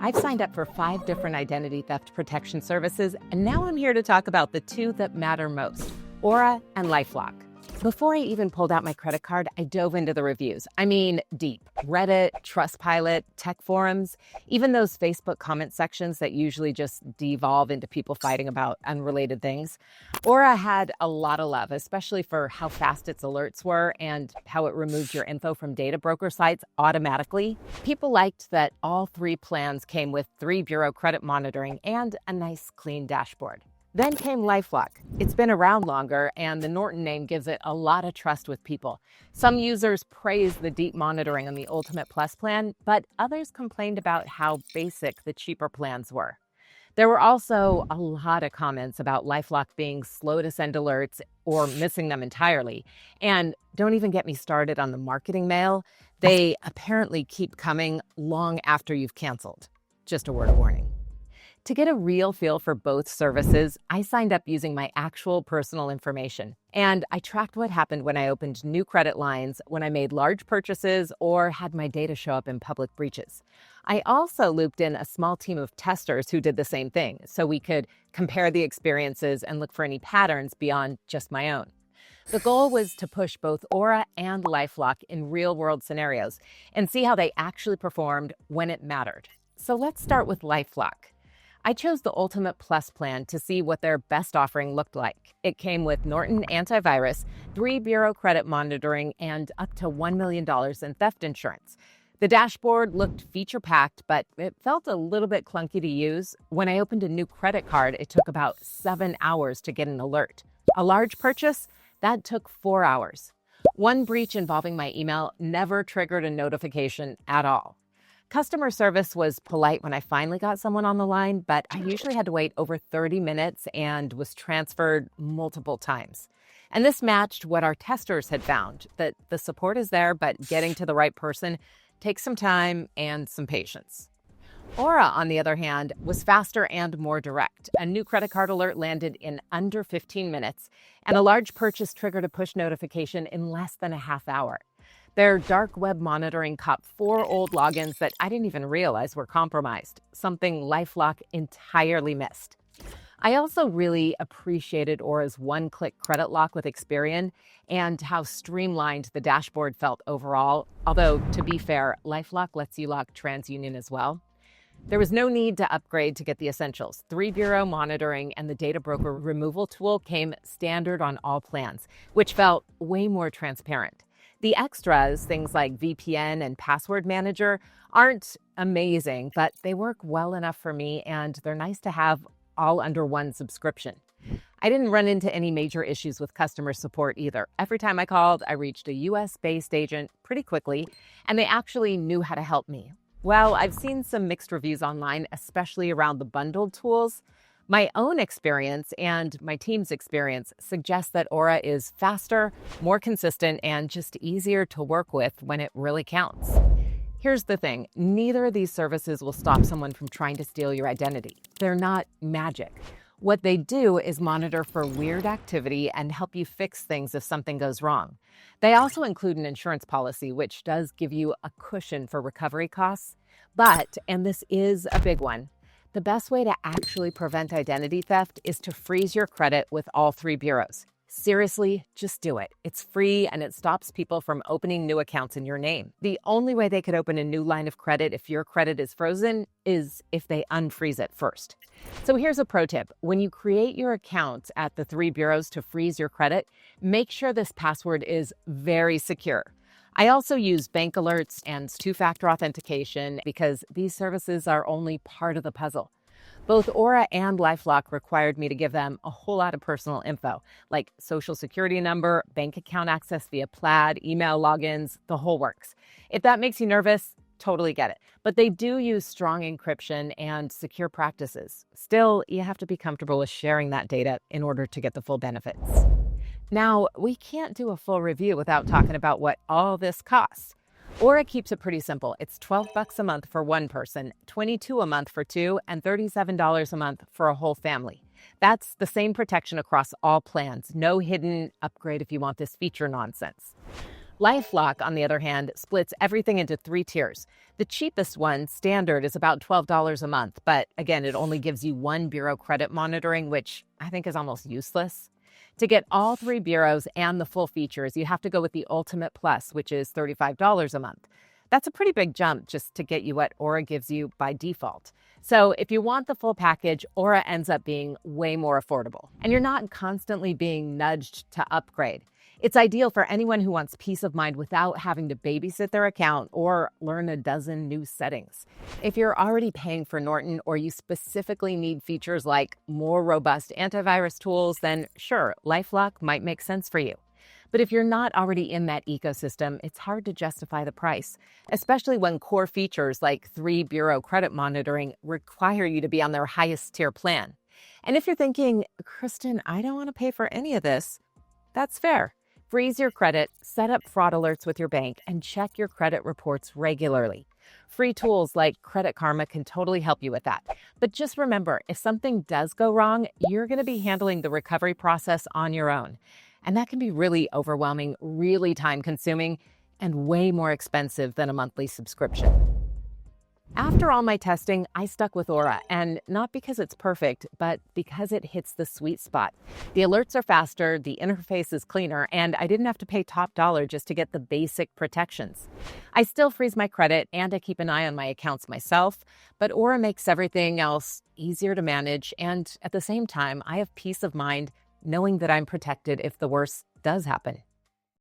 I've signed up for 5 different identity theft protection services, and now I'm here to talk about the 2 that matter most, Aura and LifeLock. Before I even pulled out my credit card, I dove into the reviews. I mean, deep. Reddit, Trustpilot, tech forums, even those Facebook comment sections that usually just devolve into people fighting about unrelated things. Aura had a lot of love, especially for how fast its alerts were and how it removed your info from data broker sites automatically. People liked that all 3 plans came with 3-bureau credit monitoring and a nice clean dashboard. Then came LifeLock. It's been around longer, and the Norton name gives it a lot of trust with people. Some users praised the deep monitoring on the Ultimate Plus plan, but others complained about how basic the cheaper plans were. There were also a lot of comments about LifeLock being slow to send alerts or missing them entirely. And don't even get me started on the marketing mail. They apparently keep coming long after you've canceled. Just a word of warning. To get a real feel for both services, I signed up using my actual personal information. And I tracked what happened when I opened new credit lines, when I made large purchases, or had my data show up in public breaches. I also looped in a small team of testers who did the same thing, so we could compare the experiences and look for any patterns beyond just my own. The goal was to push both Aura and LifeLock in real-world scenarios and see how they actually performed when it mattered. So let's start with LifeLock. I chose the Ultimate Plus plan to see what their best offering looked like. It came with Norton antivirus, 3-bureau credit monitoring, and up to $1 million in theft insurance. The dashboard looked feature-packed, but it felt a little bit clunky to use. When I opened a new credit card, it took about 7 hours to get an alert. A large purchase? That took 4 hours. One breach involving my email never triggered a notification at all. Customer service was polite when I finally got someone on the line, but I usually had to wait over 30 minutes and was transferred multiple times. And this matched what our testers had found, that the support is there, but getting to the right person takes some time and some patience. Aura, on the other hand, was faster and more direct. A new credit card alert landed in under 15 minutes, and a large purchase triggered a push notification in less than a half hour. Their dark web monitoring caught 4 old logins that I didn't even realize were compromised, something LifeLock entirely missed. I also really appreciated Aura's one-click credit lock with Experian and how streamlined the dashboard felt overall, although, to be fair, LifeLock lets you lock TransUnion as well. There was no need to upgrade to get the essentials. 3-bureau monitoring and the data broker removal tool came standard on all plans, which felt way more transparent. The extras, things like VPN and password manager, aren't amazing, but they work well enough for me, and they're nice to have all under one subscription. I didn't run into any major issues with customer support either. Every time I called, I reached a US-based agent pretty quickly, and they actually knew how to help me. Well, I've seen some mixed reviews online, especially around the bundled tools. My own experience and my team's experience suggests that Aura is faster, more consistent, and just easier to work with when it really counts. Here's the thing, neither of these services will stop someone from trying to steal your identity. They're not magic. What they do is monitor for weird activity and help you fix things if something goes wrong. They also include an insurance policy, which does give you a cushion for recovery costs. But, and this is a big one, the best way to actually prevent identity theft is to freeze your credit with all 3 bureaus. Seriously, just do it. It's free and it stops people from opening new accounts in your name. The only way they could open a new line of credit if your credit is frozen is if they unfreeze it first. So here's a pro tip. When you create your account at the 3 bureaus to freeze your credit, make sure this password is very secure. I also use bank alerts and 2-factor authentication because these services are only part of the puzzle. Both Aura and LifeLock required me to give them a whole lot of personal info, like social security number, bank account access via Plaid, email logins, the whole works. If that makes you nervous, totally get it. But they do use strong encryption and secure practices. Still, you have to be comfortable with sharing that data in order to get the full benefits. Now, we can't do a full review without talking about what all this costs. Aura keeps it pretty simple. It's $12 a month for one person, $22 a month for 2, and $37 a month for a whole family. That's the same protection across all plans. No hidden upgrade if you want this feature nonsense. LifeLock, on the other hand, splits everything into 3 tiers. The cheapest one, standard, is about $12 a month, but again, it only gives you 1 bureau credit monitoring, which I think is almost useless. To get all 3 bureaus and the full features, you have to go with the Ultimate Plus, which is $35 a month. That's a pretty big jump just to get you what Aura gives you by default. So if you want the full package, Aura ends up being way more affordable, and you're not constantly being nudged to upgrade. It's ideal for anyone who wants peace of mind without having to babysit their account or learn a dozen new settings. If you're already paying for Norton or you specifically need features like more robust antivirus tools, then sure, LifeLock might make sense for you. But if you're not already in that ecosystem, it's hard to justify the price, especially when core features like 3 bureau credit monitoring require you to be on their highest tier plan. And if you're thinking, Kristen, I don't want to pay for any of this, that's fair. Freeze your credit, set up fraud alerts with your bank, and check your credit reports regularly. Free tools like Credit Karma can totally help you with that. But just remember, if something does go wrong, you're going to be handling the recovery process on your own. And that can be really overwhelming, really time-consuming, and way more expensive than a monthly subscription. After all my testing, I stuck with Aura, and not because it's perfect, but because it hits the sweet spot. The alerts are faster, the interface is cleaner, and I didn't have to pay top dollar just to get the basic protections. I still freeze my credit, and I keep an eye on my accounts myself, but Aura makes everything else easier to manage, and at the same time, I have peace of mind knowing that I'm protected if the worst does happen.